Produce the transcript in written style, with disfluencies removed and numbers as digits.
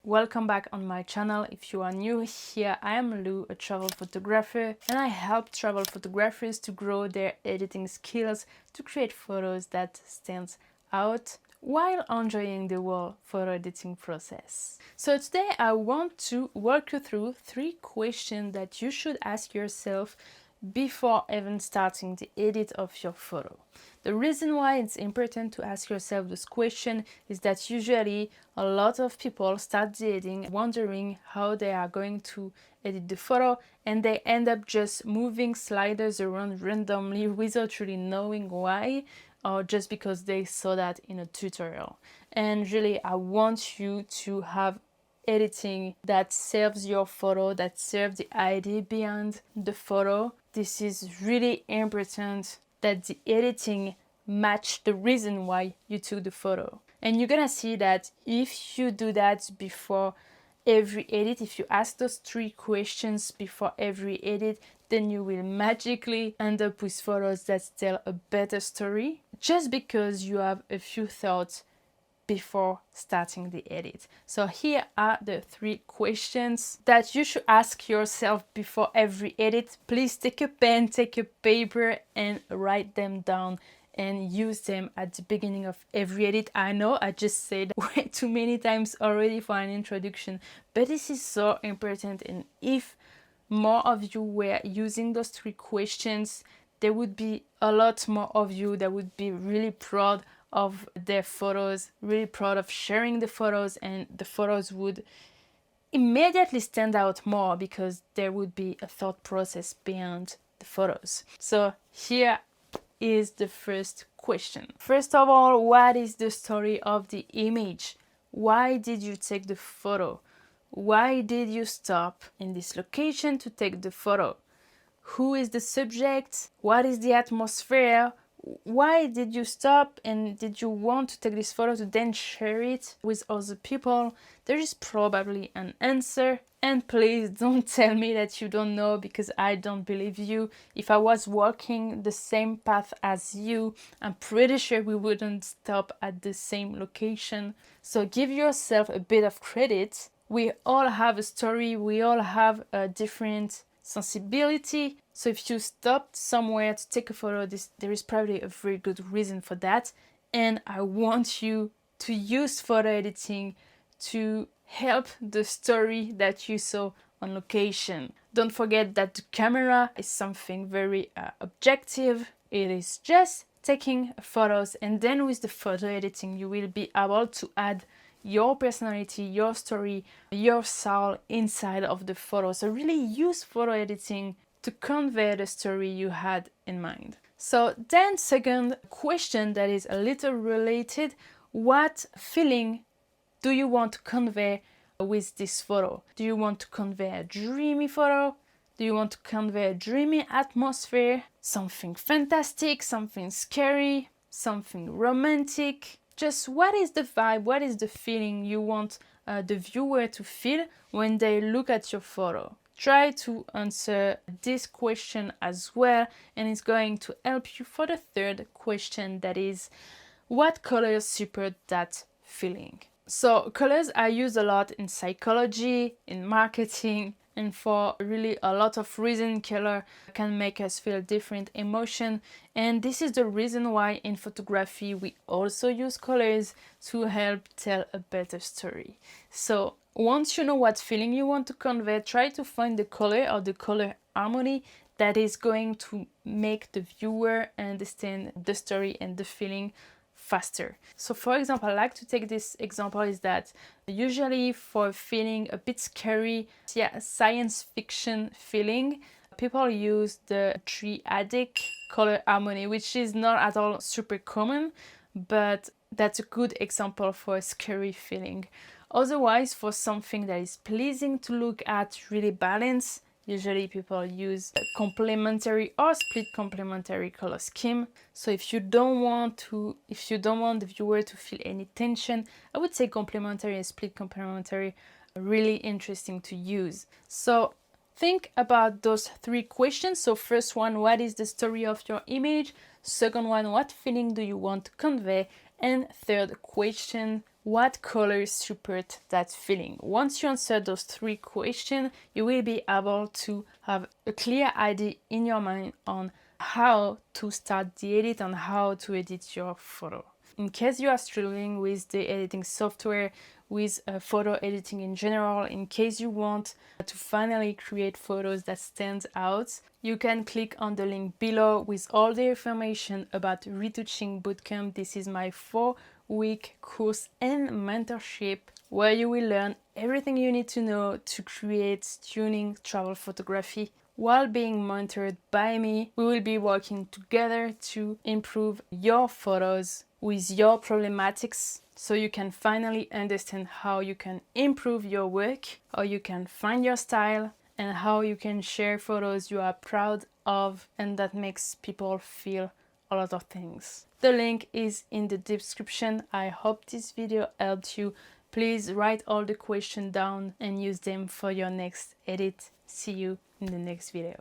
welcome back on my channel. If you are new here, I am Lou, a travel photographer, and I help travel photographers to grow their editing skills to create photos that stand out while enjoying the whole photo editing process. So today I want to walk you through 3 questions that you should ask yourself before even starting the edit of your photo. The reason why it's important to ask yourself this question is that usually a lot of people start the editing wondering how they are going to edit the photo, and they end up just moving sliders around randomly without really knowing why, or just because they saw that in a tutorial. And really, I want you to have editing that serves your photo, that serves the idea behind the photo. This is really important that the editing match the reason why you took the photo. And you're gonna see that if you do that before every edit, if you ask those 3 questions before every edit, then you will magically end up with photos that tell a better story just because you have a few thoughts before starting the edit. So here are the 3 questions that you should ask yourself before every edit. Please take a pen, take a paper, and write them down and use them at the beginning of every edit. I know I just said way too many times already for an introduction, but this is so important, and if more of you were using those 3 questions, there would be a lot more of you that would be really proud of their photos, really proud of sharing the photos, and the photos would immediately stand out more because there would be a thought process behind the photos. So here is the first question. First of all, what is the story of the image? Why did you take the photo? Why did you stop in this location to take the photo? Who is the subject? What is the atmosphere? Why did you stop, and did you want to take this photo to then share it with other people? There is probably an answer, and please don't tell me that you don't know, because I don't believe you. If I was walking the same path as you, I'm pretty sure we wouldn't stop at the same location. So give yourself a bit of credit. We all have a story, we all have a different sensibility. So if you stopped somewhere to take a photo, there is probably a very good reason for that. And I want you to use photo editing to help the story that you saw on location. Don't forget that the camera is something very objective. It is just taking photos, and then with the photo editing you will be able to add your personality, your story, your soul inside of the photo. So really use photo editing to convey the story you had in mind. So then, second question that is a little related: what feeling do you want to convey with this photo? Do you want to convey a dreamy photo? Do you want to convey a dreamy atmosphere? Something fantastic, something scary, something romantic? Just what is the vibe, what is the feeling you want the viewer to feel when they look at your photo? Try to answer this question as well, and it's going to help you for the third question, that is, what colors support that feeling? So colors are used a lot in psychology, in marketing, and for really a lot of reasons. Color can make us feel different emotion, and this is the reason why in photography we also use colors to help tell a better story. So once you know what feeling you want to convey, try to find the color or the color harmony that is going to make the viewer understand the story and the feeling faster. So for example, I like to take this example, is that usually for feeling a bit scary, science fiction feeling, people use the triadic color harmony, which is not at all super common, but that's a good example for a scary feeling. Otherwise, for something that is pleasing to look at, really balanced, usually people use a complementary or split complementary color scheme. So if you don't want the viewer to feel any tension, I would say complementary and split complementary are really interesting to use. So think about those 3 questions. So first one, what is the story of your image? Second one, what feeling do you want to convey? And third question, What colors support that feeling? Once you answer those 3 questions, you will be able to have a clear idea in your mind on how to start the edit and how to edit your photo. In case you are struggling with the editing software, with photo editing in general, in case you want to finally create photos that stand out, you can click on the link below with all the information about Retouching Bootcamp. This is my 4-week course and mentorship where you will learn everything you need to know to create stunning travel photography. While being mentored by me, we will be working together to improve your photos with your problematics so you can finally understand how you can improve your work, how you can find your style, and how you can share photos you are proud of and that makes people feel a lot of things. The link is in the description. I hope this video helped you. Please write all the questions down and use them for your next edit. See you in the next video.